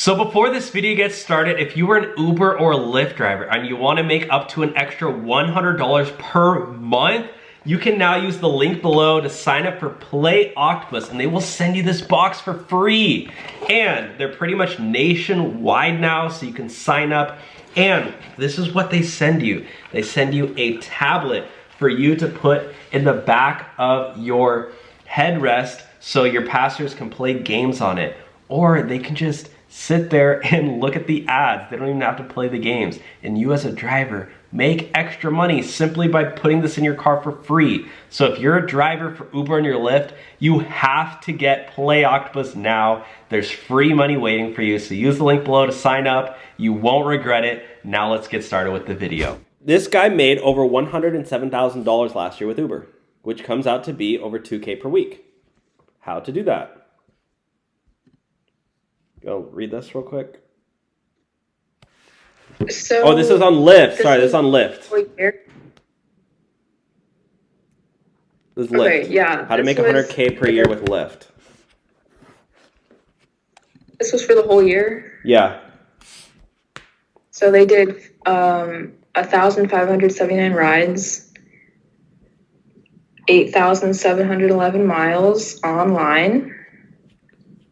So before this video gets started, if you were an Uber or Lyft driver and you want to make up to an extra $100 per month, you can now use the link below to sign up for Play Octopus and they will send you this box for free. And they're pretty much nationwide now, so you can sign up. And this is what they send you. They send you a tablet for you to put in the back of your headrest so your passengers can play games on it. Or they can just sit there and look at the ads. They don't even have to play the games. And you as a driver make extra money simply by putting this in your car for free. So if you're a driver for Uber and your Lyft, you have to get Play Octopus now. There's free money waiting for you. So use the link below to sign up. You won't regret it. Now let's get started with the video. This guy made over $107,000 last year with Uber, which comes out to be over $2K per week. How to do that? Go read this real quick. So oh, this is on Lyft. Sorry, this is on Lyft. This is Lyft. Okay, yeah. How to make $100K per year with Lyft. This was for the whole year? Yeah. So they did 1,579 rides, 8,711 miles online.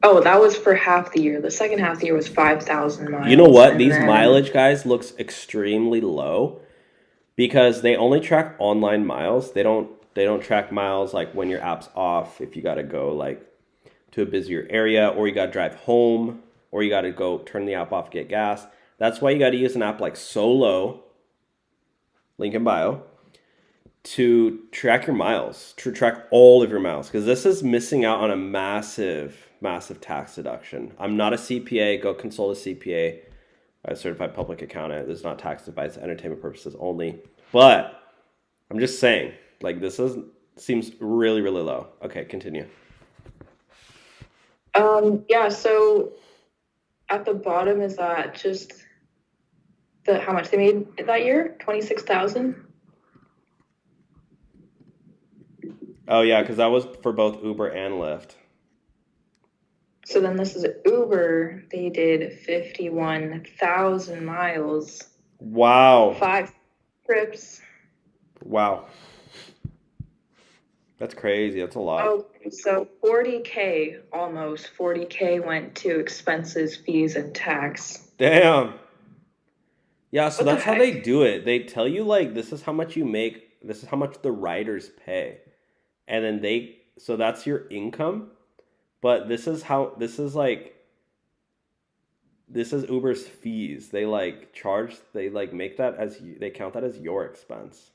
Oh, that was for half the year. The second half of the year was 5,000 miles. You know what? These mileage guys looks extremely low because they only track online miles. They don't track miles like when your app's off, if you got to go like to a busier area, or you got to drive home, or you got to go turn the app off, get gas. That's why you got to use an app like Solo, link in bio, to track your miles, to track all of your miles, because this is missing out on a massive tax deduction. I'm not a CPA. Go consult a CPA. I'm a certified public accountant. This is not tax advice, entertainment purposes only. But I'm just saying, like, seems really, really low. Okay, continue. Yeah, so at the bottom is that just how much they made that year? 26,000? Oh yeah, because that was for both Uber and Lyft. So then this is Uber. They did 51,000 miles. Wow. 5 trips. Wow. That's crazy. That's a lot. Oh, so 40K, almost 40K went to expenses, fees, and tax. Damn. Yeah, so What that's how they do it. They tell you, like, this is how much you make. This is how much the riders pay. And then so that's your income. But this is Uber's fees. They make that they count that as your expense.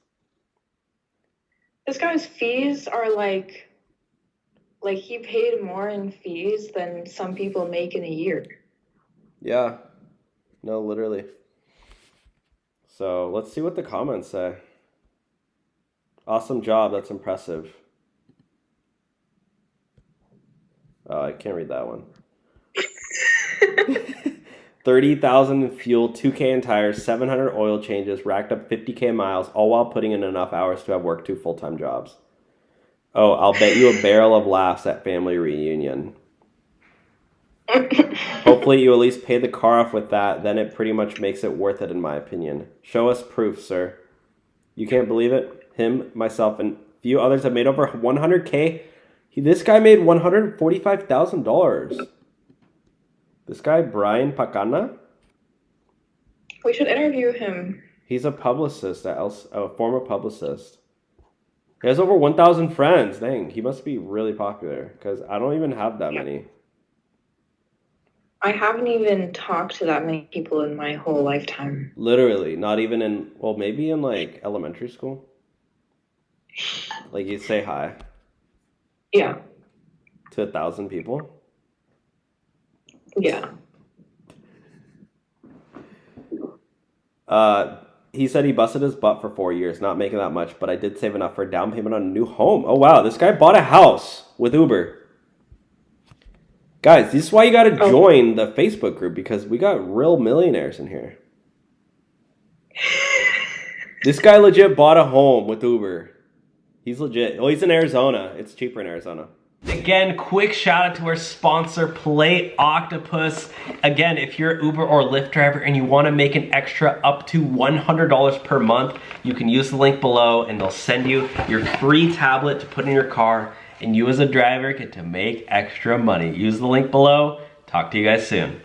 This guy's fees are like he paid more in fees than some people make in a year. Yeah. No, literally. So let's see what the comments say. Awesome job. That's impressive. Oh, I can't read that one. 30,000 in fuel, 2K in tires, 700 oil changes, racked up 50K miles, all while putting in enough hours to have worked 2 full-time jobs. Oh, I'll bet you a barrel of laughs at family reunion. Hopefully you at least pay the car off with that, then it pretty much makes it worth it in my opinion. Show us proof, sir. You can't believe it? Him, myself, and a few others have made over 100K. This guy made $145,000. This guy, Brian Pacana? We should interview him. He's a publicist, a former publicist. He has over 1,000 friends. Dang, he must be really popular because I don't even have that many. I haven't even talked to that many people in my whole lifetime. Literally, not even maybe in like elementary school. Like you'd say hi. Yeah. To 1,000 people? Yeah. He said he busted his butt for 4 years, not making that much, but I did save enough for a down payment on a new home. Oh, wow. This guy bought a house with Uber. Guys, this is why you got to join the Facebook group, because we got real millionaires in here. This guy legit bought a home with Uber. He's legit. Oh, he's in Arizona. It's cheaper in Arizona. Again, quick shout out to our sponsor, Play Octopus. Again, if you're an Uber or Lyft driver and you want to make an extra up to $100 per month, you can use the link below and they'll send you your free tablet to put in your car, and you as a driver get to make extra money. Use the link below. Talk to you guys soon.